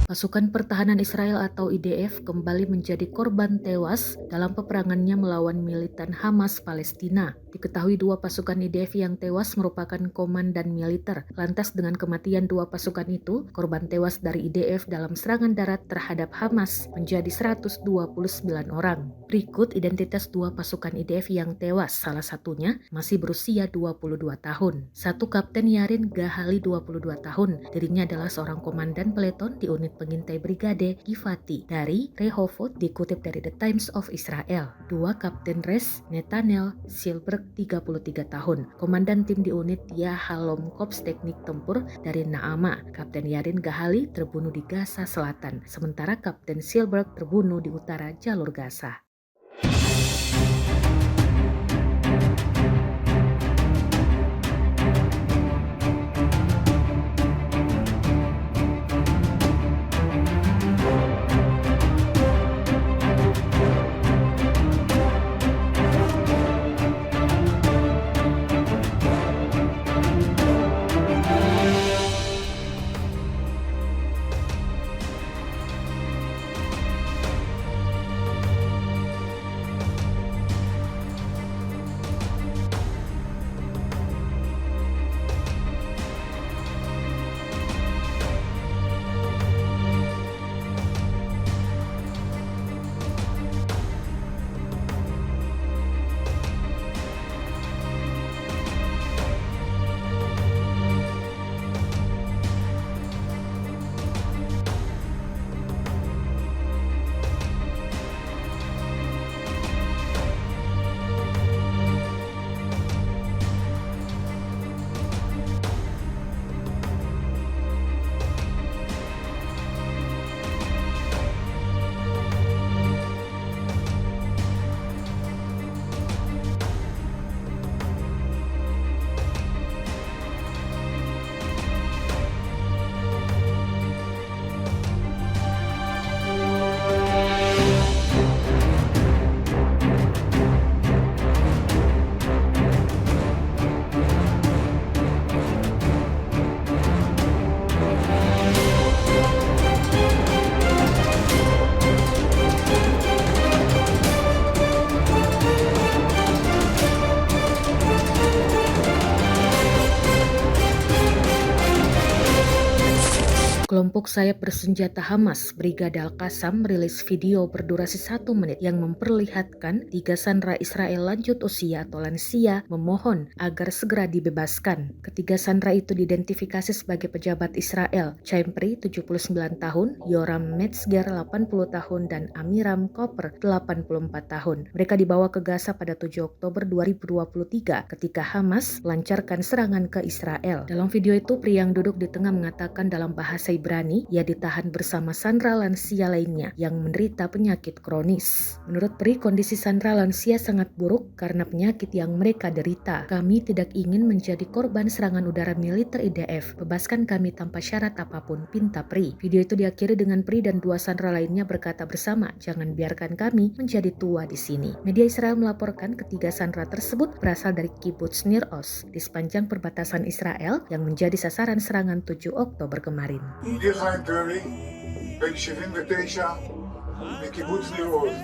Pasukan Pertahanan Israel atau IDF kembali menjadi korban tewas dalam peperangannya melawan militan Hamas Palestina. Diketahui dua pasukan IDF yang tewas merupakan komandan militer. Lantas dengan kematian dua pasukan itu, korban tewas dari IDF dalam serangan darat terhadap Hamas menjadi 129 orang. Berikut identitas dua pasukan IDF yang tewas, salah satunya masih berusia 22 tahun. Satu Kapten Yarin Gahali 22 tahun, dirinya adalah seorang komandan peleton di unit pengintai brigade Givati dari Rehovot, dikutip dari The Times of Israel. Dua Kapten Res Netanel Silberg 33 tahun, komandan tim di unit Yahalom Korps Teknik Tempur dari Naama. Kapten Yarin Gahali terbunuh di Gaza Selatan, sementara Kapten Silberg terbunuh di utara jalur Gaza. Kelompok sayap bersenjata Hamas, Brigade Al-Qassam, merilis video berdurasi 1 menit yang memperlihatkan 3 sandera Israel lanjut usia atau lansia memohon agar segera dibebaskan. Ketiga sandera itu diidentifikasi sebagai pejabat Israel, Chimprey 79 tahun, Yoram Metzger 80 tahun, dan Amiram Koper 84 tahun. Mereka dibawa ke Gaza pada 7 Oktober 2023 ketika Hamas melancarkan serangan ke Israel. Dalam video itu, pria yang duduk di tengah mengatakan dalam bahasa Ibrani, ia ditahan bersama sandera lansia lainnya yang menderita penyakit kronis. Menurut Pri, kondisi sandera lansia sangat buruk karena penyakit yang mereka derita. Kami tidak ingin menjadi korban serangan udara militer IDF. Bebaskan kami tanpa syarat apapun, pinta Pri. Video itu diakhiri dengan Pri dan dua sandera lainnya berkata bersama, jangan biarkan kami menjadi tua di sini. Media Israel melaporkan ketiga sandera tersebut berasal dari kibbutz Nir Oz di sepanjang perbatasan Israel yang menjadi sasaran serangan 7 Oktober kemarin. ידידי חיים פרי, בן 79, מקיבוץ ניר עוז.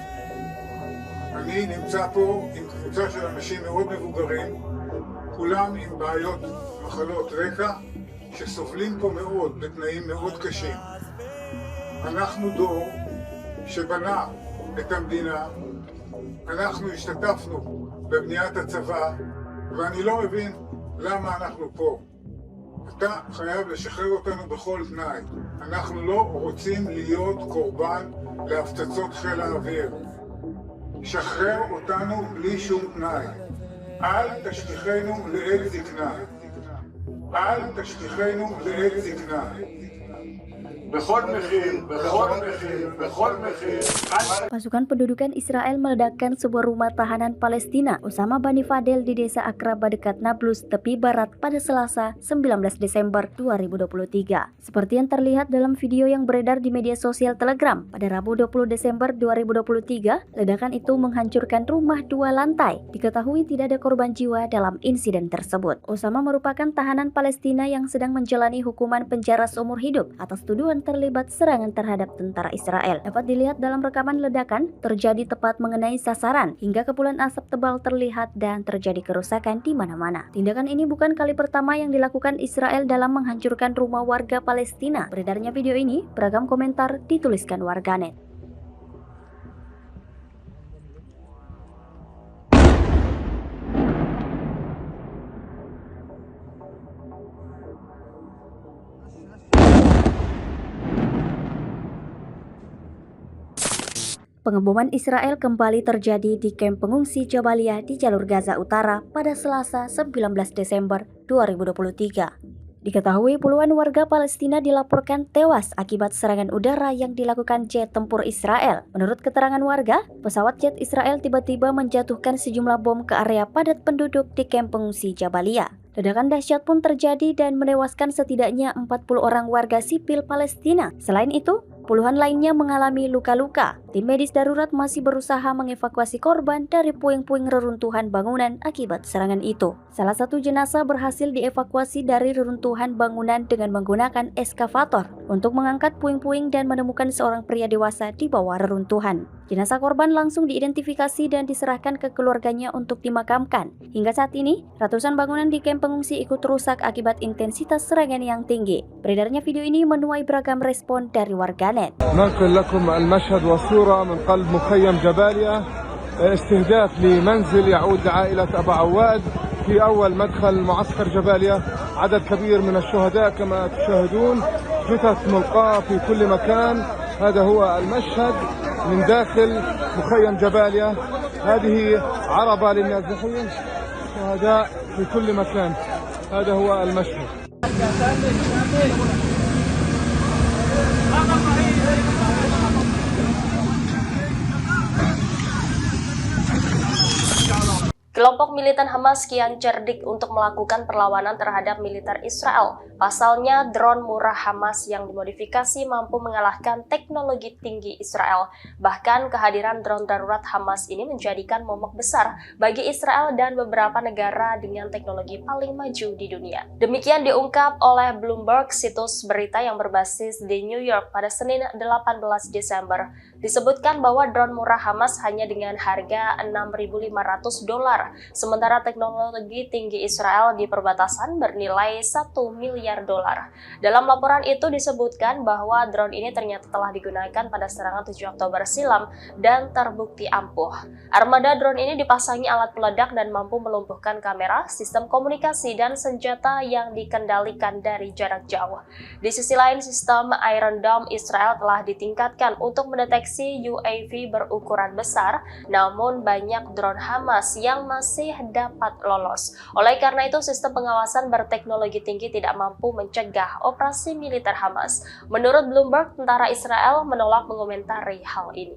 אני נמצא פה עם קבוצה של אנשים מאוד מבוגרים, כולם עם בעיות, מחלות רקע, שסובלים פה מאוד, בתנאים מאוד קשים. אנחנו דור שבנה את המדינה, אנחנו השתתפנו בבניית הצבא, ואני לא מבין למה אנחנו פה. אתה חייב לשחרר אותנו בכל תנאי. אנחנו לא רוצים להיות קורבן להפצצות חיל האוויר. שחרר אותנו בלי שום תנאי. אל תשליכנו לעת זקנה. אל תשליכנו לעת זקנה. בכל מחיר, בכל מחיר, בכל מחיר. Pasukan pendudukan Israel meledakkan sebuah rumah tahanan Palestina Osama Bani Fadel di desa Akraba dekat Nablus, tepi barat pada Selasa 19 Desember 2023. Seperti yang terlihat dalam video yang beredar di media sosial Telegram, pada Rabu 20 Desember 2023, ledakan itu menghancurkan rumah 2 lantai. Diketahui tidak ada korban jiwa dalam insiden tersebut. Osama merupakan tahanan Palestina yang sedang menjalani hukuman penjara seumur hidup atas tuduhan yang terlibat serangan terhadap tentara Israel. Dapat dilihat dalam rekaman ledakan terjadi tepat mengenai sasaran hingga kepulan asap tebal terlihat dan terjadi kerusakan di mana-mana. Tindakan ini bukan kali pertama yang dilakukan Israel dalam menghancurkan rumah warga Palestina. Beredarnya video ini, beragam komentar dituliskan warganet. Pengeboman Israel kembali terjadi di kamp pengungsi Jabalia di jalur Gaza Utara pada Selasa 19 Desember 2023. Diketahui puluhan warga Palestina dilaporkan tewas akibat serangan udara yang dilakukan jet tempur Israel. Menurut keterangan warga, pesawat jet Israel tiba-tiba menjatuhkan sejumlah bom ke area padat penduduk di kamp pengungsi Jabalia. Ledakan dahsyat pun terjadi dan menewaskan setidaknya 40 orang warga sipil Palestina. Selain itu, puluhan lainnya mengalami luka-luka. Tim medis darurat masih berusaha mengevakuasi korban dari puing-puing reruntuhan bangunan akibat serangan itu. Salah satu jenazah berhasil dievakuasi dari reruntuhan bangunan dengan menggunakan eskavator untuk mengangkat puing-puing dan menemukan seorang pria dewasa di bawah reruntuhan. Jenazah korban langsung diidentifikasi dan diserahkan ke keluarganya untuk dimakamkan. Hingga saat ini, ratusan bangunan di kamp pengungsi ikut rusak akibat intensitas serangan yang tinggi. Beredarnya video ini menuai beragam respon dari warganet. ننقل لكم المشهد والصورة من قلب مخيم جباليا استهداف لمنزل يعود لعائلة أبا عواد في أول مدخل معسكر جباليا عدد كبير من الشهداء كما تشاهدون جثث ملقاة في كل مكان هذا هو المشهد من داخل مخيم جباليا هذه عربة للنازحين شهداء في كل مكان هذا هو المشهد Kelompok militan Hamas kian cerdik untuk melakukan perlawanan terhadap militer Israel. Pasalnya, drone murah Hamas yang dimodifikasi mampu mengalahkan teknologi tinggi Israel. Bahkan, kehadiran drone darurat Hamas ini menjadikan momok besar bagi Israel dan beberapa negara dengan teknologi paling maju di dunia. Demikian diungkap oleh Bloomberg, situs berita yang berbasis di New York pada Senin 18 Desember. Disebutkan bahwa drone murah Hamas hanya dengan harga $6.500. Sementara teknologi tinggi Israel di perbatasan bernilai $1 miliar. Dalam laporan itu disebutkan bahwa drone ini ternyata telah digunakan pada serangan 7 Oktober silam dan terbukti ampuh. Armada drone ini dipasangi alat peledak dan mampu melumpuhkan kamera, sistem komunikasi, dan senjata yang dikendalikan dari jarak jauh. Di sisi lain, sistem Iron Dome Israel telah ditingkatkan untuk mendeteksi UAV berukuran besar, namun banyak drone Hamas yang masih dapat lolos. Oleh karena itu, sistem pengawasan berteknologi tinggi tidak mampu mencegah operasi militer Hamas. Menurut Bloomberg, tentara Israel menolak mengomentari hal ini.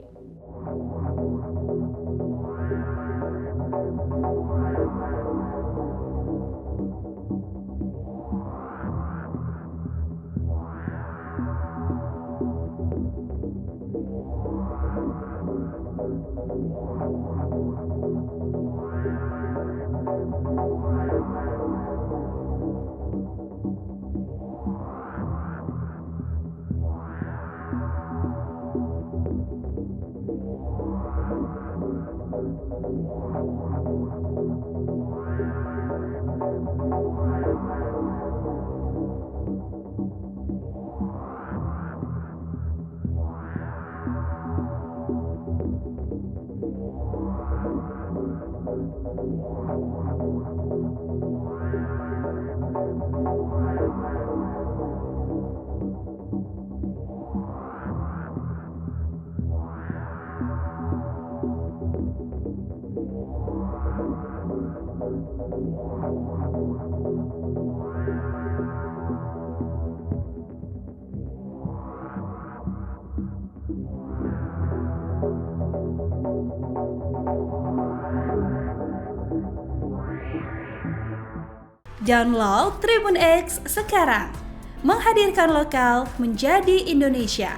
Download Tribun X sekarang, menghadirkan lokal menjadi Indonesia.